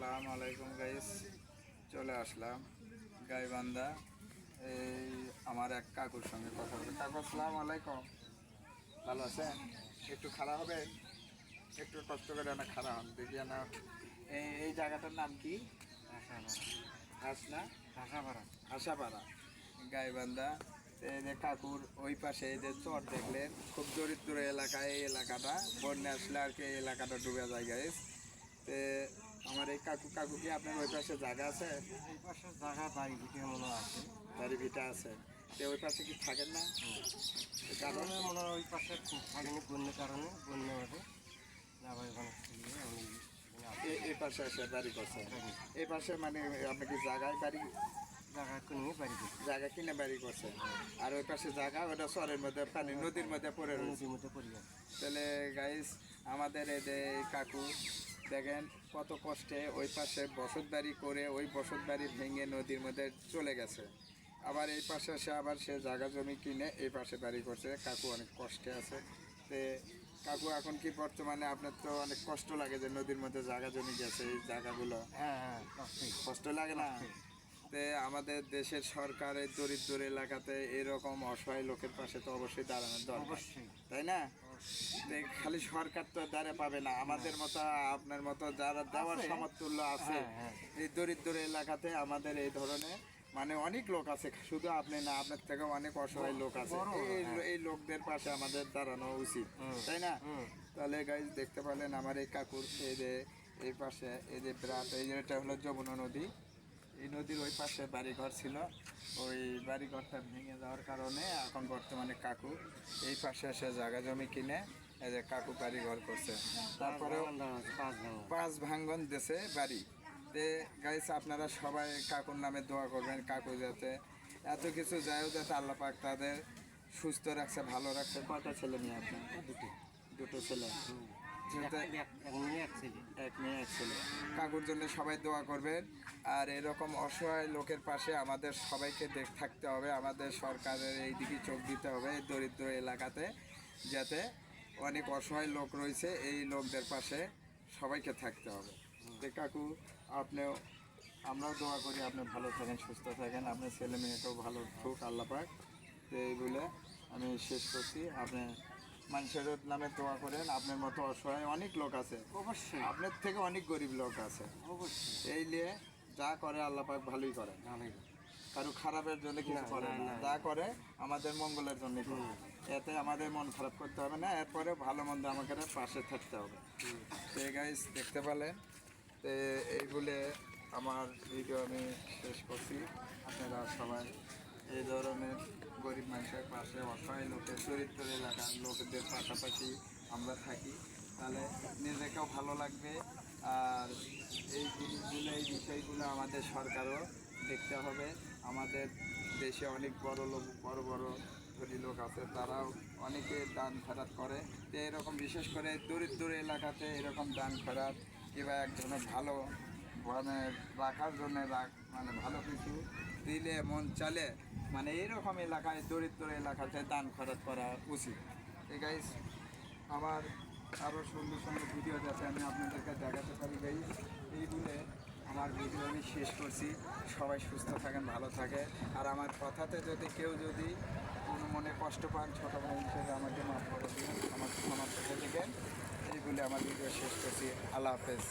আসসালামু আলাইকুম গাইস, চলে আসলাম গাইবান্ধা। এই আমার এক কাকুর সঙ্গে কথা বলবো। কাকু আসসালামু আলাইকুম, ভালো আছেন? একটু খারাপ হবে, একটু কষ্ট করে না খারাপ হন দেখি না। এই জায়গাটার নাম কি? আশাপাড়া গাইবান্ধা। এই যে কাকুর ওই পাশে এই যে চর দেখলেন, খুব দরিদ্র এলাকায় এই এলাকাটা, বন্যা আসলে আর কি এই এলাকাটা ডুবে যায় গাইস। তে আমার এই কাকু কি আপনার ওই পাশে জায়গা আছে? এই পাশে জায়গা বাড়ি ভিটে মনে আছে। বাড়ি ভিটা আছে, তো ওই পাশে কি থাকেন না? কারণ মনে হয় ওই পাশে থাকেনি বন্যার কারণে, বন্যা ওঠে না ভাই ওখানে আমি এই পাশে এসে বাড়ি করছে। এই পাশে মানে আপনি কি জায়গায় বাড়ি, জায়গা কিনে বাড়ি করছি, জায়গা কিনে বাড়ি করছে? আর ওই পাশে জায়গা ওটা চরের মধ্যে পানি নদীর মধ্যে পড়ে রয়েছে। নদীর মধ্যে পড়ে গেছে। তাহলে গাইস আমাদের এই যে কাকু দেখেন কত কষ্টে ওই পাশে বসত বাড়ি করে ওই বসত বাড়ি ভেঙে নদীর মধ্যে চলে গেছে। আবার এই পাশে এসে আবার সে জায়গা জমি কিনে এই পাশে বাড়ি করছে। কাকু অনেক কষ্টে আছে। তে কাকু এখন কি বর্তমানে আপনার তো অনেক কষ্ট লাগে যে নদীর মধ্যে জায়গা জমি গেছে, এই জায়গাগুলো হ্যাঁ, কষ্ট লাগে না? তে আমাদের দেশের সরকারের দরিদ্র এলাকাতে এরকম অসহায় লোকের পাশে তো অবশ্যই দাঁড়ানোর দরকার, তাই না? খালি সরকার তো দাঁড়ে পাবে না, আমাদের মতো আপনার মতো যারা দেওয়ার সমতুল্য আছে এই দরিদ্র এলাকাতে আমাদের এই ধরনের মানে অনেক লোক আছে, শুধু আপনি না, আপনার থেকে অনেক অসহায় লোক আছে। এই লোকদের পাশে আমাদের দাঁড়ানো উচিত, তাই না? তাহলে গাইজ দেখতে পেলেন আমার এই কাকুর এই যে এই পাশে এই যে বিরাট এই যেটা হলো যমুনা নদী, এই নদীর ওই পাশে বাড়িঘর ছিল। ওই বাড়িঘরটা ভেঙে যাওয়ার কারণে এখন বর্তমানে কাকু এই পাশে এসে জায়গা জমি কিনে এই যে কাকু বাড়িঘর করছে। তারপরে 5 ভাঙ্গন দেশে বাড়ি। তে গাইস আপনারা সবাই কাকুর নামে দোয়া করবেন, কাকু যাতে এত কিছু যায়ও যাতে আল্লাহ পাক তাদের সুস্থ রাখছে, ভালো রাখছে। কয়টা ছেলে মেয়ে আপনার? দুটো ছেলে, এক মেয়ে এক ছেলে। কাকুর জন্য সবাই দোয়া করবেন। আর এরকম অসহায় লোকের পাশে আমাদের সবাইকে থাকতে হবে, আমাদের সরকারের এই দিকে চোখ দিতে হবে। এই দরিদ্র এলাকাতে যাতে অনেক অসহায় লোক রয়েছে, এই লোকদের পাশে সবাইকে থাকতে হবে। তো কাকু আপনিও, আমরাও দোয়া করি আপনি ভালো থাকেন, সুস্থ থাকেন, আপনার ছেলে মেয়েকেও ভালো থাকুক আল্লাহ পাক। তো এই বলে আমি শেষ করছি। আপনি মানুষের নামে দোয়া করেন, আপনার মতো অসহায় অনেক লোক আছে, অবশ্যই আপনার থেকে অনেক গরিব লোক আছে। অবশ্যই এই নিয়ে যা করে আল্লাহ পাক ভালোই করে, কারো খারাপের জন্য কিছু করে না, যা করে আমাদের মঙ্গলের জন্য করে। এতে আমাদের মন খারাপ করতে হবে না, এরপরে ভালো মন্দ আমাদের পাশে থাকতে হবে। তো গাইস দেখতে পেলেন। তো এই বলে আমার ভিডিও আমি শেষ করছি। আপনারা সবাই এই ধরনের গরিব মানুষের পাশে, অসহায় লোকের, দরিদ্র এলাকার লোকদের পাশাপাশি আমরা থাকি, তাহলে নিজেকেও ভালো লাগবে। আর এই জিনিসগুলো, এই বিষয়গুলো আমাদের সরকারও দেখতে হবে। আমাদের দেশে অনেক বড় বড় ধনী লোক আছে, তারাও অনেকে দান খয়রাত করে। তো এরকম বিশেষ করে দরিদ্র এলাকাতে এরকম দান খয়রাত কিংবা এক ধরনের ভালো মানে রাখার জন্য মানে ভালো কিছু দিলে মন চলে, মানে এইরকম এলাকায় দরিদ্র এলাকাতে দান খয়রাত করা উচিত। এই গাইস আমার আরও সুন্দর সুন্দর ভিডিও যাতে আমি আপনাদেরকে দেখাতে পারি গাইস, এই বলে আমার ভিডিও আমি শেষ করছি। সবাই সুস্থ থাকেন, ভালো থাকে। আর আমার কথাতে যদি কেউ যদি কোনো মনে কষ্ট পান, ছোটো ভাই হিসেবে আমাকে মাফ করে দিন, আমার থেকে দিবেন। এই বলে আমার ভিডিও শেষ করছি। আল্লাহ হাফেজ।